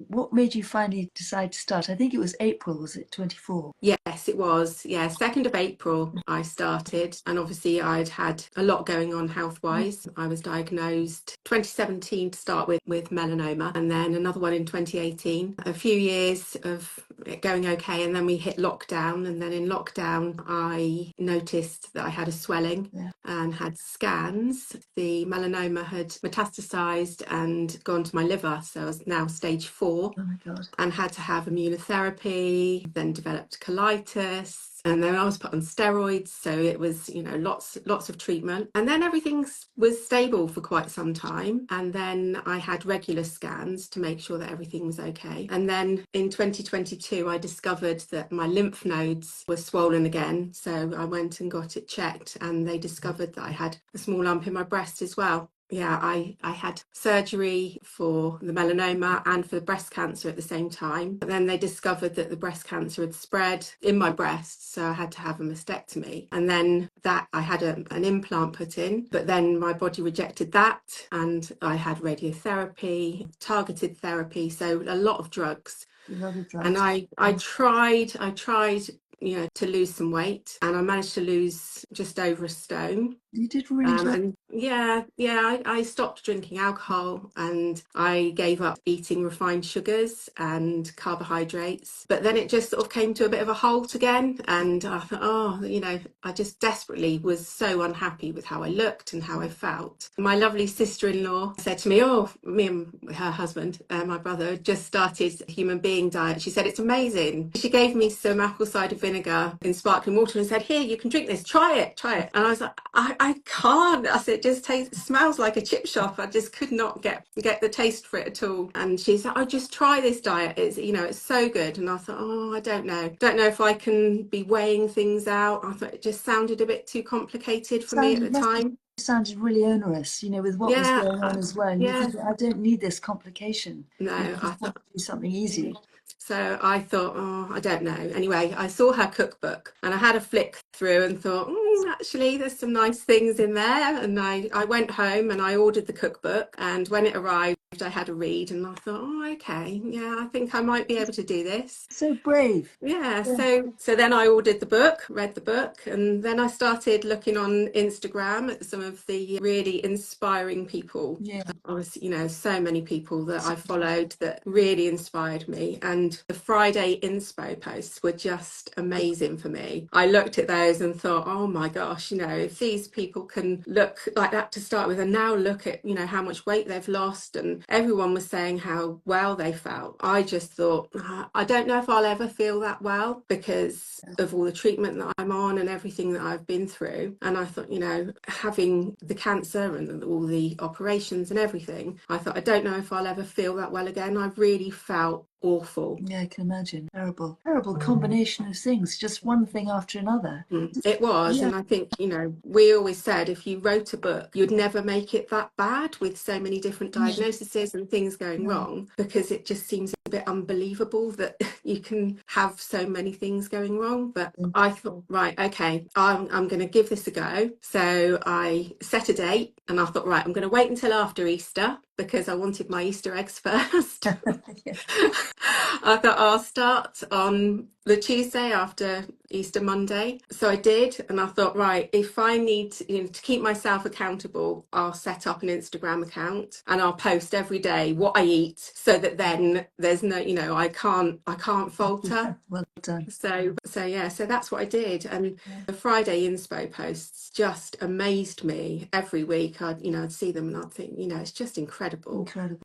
what made you finally decide to start? I think it was April, was it 24? Yes, it was. Yeah, 2nd of April I started, and obviously I'd had a lot going on health-wise. I was diagnosed 2017 to start with melanoma, and then another one in 2018. A few years of it going okay, and then we hit lockdown, and then in lockdown I noticed that I had a swelling and had scans. The melanoma had metastasized and gone to my liver, so I was now stage 4. Oh my God. And had to have immunotherapy, then developed colitis, and then I was put on steroids, so it was, you know, lots of treatment. And then everything was stable for quite some time, and then I had regular scans to make sure that everything was okay. And then in 2022 I discovered that my lymph nodes were swollen again, so I went and got it checked, and they discovered that I had a small lump in my breast as well. Yeah, I had surgery for the melanoma and for the breast cancer at the same time. But then they discovered that the breast cancer had spread in my breast, so I had to have a mastectomy. And then that I had an implant put in, but then my body rejected that, and I had radiotherapy, targeted therapy, so a lot of drugs. And I tried, you know, to lose some weight, and I managed to lose just over a stone. You did really well. And I stopped drinking alcohol, and I gave up eating refined sugars and carbohydrates. But then it just sort of came to a bit of a halt again, and I thought, oh, you know, I just desperately was so unhappy with how I looked and how I felt. My lovely sister-in-law said to me, oh, me and her husband, my brother, just started a human being diet. She said, it's amazing. She gave me some apple cider vinegar in sparkling water and said, here, you can drink this, try it. And I was like, I can't. I said, it smells like a chip shop. I just could not get the taste for it at all. And she said, oh, just try this diet. It's, you know, it's so good. And I thought, oh, I don't know if I can be weighing things out. I thought it just sounded a bit too complicated for me at the time. It sounded really onerous, you know, with what was going on as well. And you think, I don't need this complication. No, I just want to do something easy. So I thought, oh, I don't know. Anyway, I saw her cookbook and I had a flick through and thought, actually, there's some nice things in there. And I went home and I ordered the cookbook. And when it arrived, I had a read and I thought, oh, okay, yeah, I think I might be able to do this. So brave. Yeah. So then I ordered the book, read the book, and then I started looking on Instagram at some of the really inspiring people. Yeah. I was, you know, so many people that I followed that really inspired me. And the Friday inspo posts were just amazing for me. I looked at those and thought, oh my gosh, you know, if these people can look like that to start with, and now look at, you know, how much weight they've lost, and everyone was saying how well they felt. I just thought, I don't know if I'll ever feel that well because of all the treatment that I'm on and everything that I've been through. And I thought, you know, having the cancer and all the operations and everything, I thought, I don't know if I'll ever feel that well again. I really felt awful. Yeah, I can imagine. Terrible combination of things, just one thing after another. It was. And I think, you know, we always said if you wrote a book, you'd never make it that bad with so many different diagnoses and things going wrong, because it just seems a bit unbelievable that you can have so many things going wrong. But I thought, right, okay, I'm going to give this a go. So I set a date and I thought, right, I'm going to wait until after Easter because I wanted my Easter eggs first. I thought I'll start on the Tuesday after Easter Monday. So I did, and I thought, right, if I need to keep myself accountable, I'll set up an Instagram account and I'll post every day what I eat, so that then there's no, you know, I can't falter. Well done. So that's what I did. And the Friday inspo posts just amazed me every week. I'd see them and I'd think, you know, it's just incredible.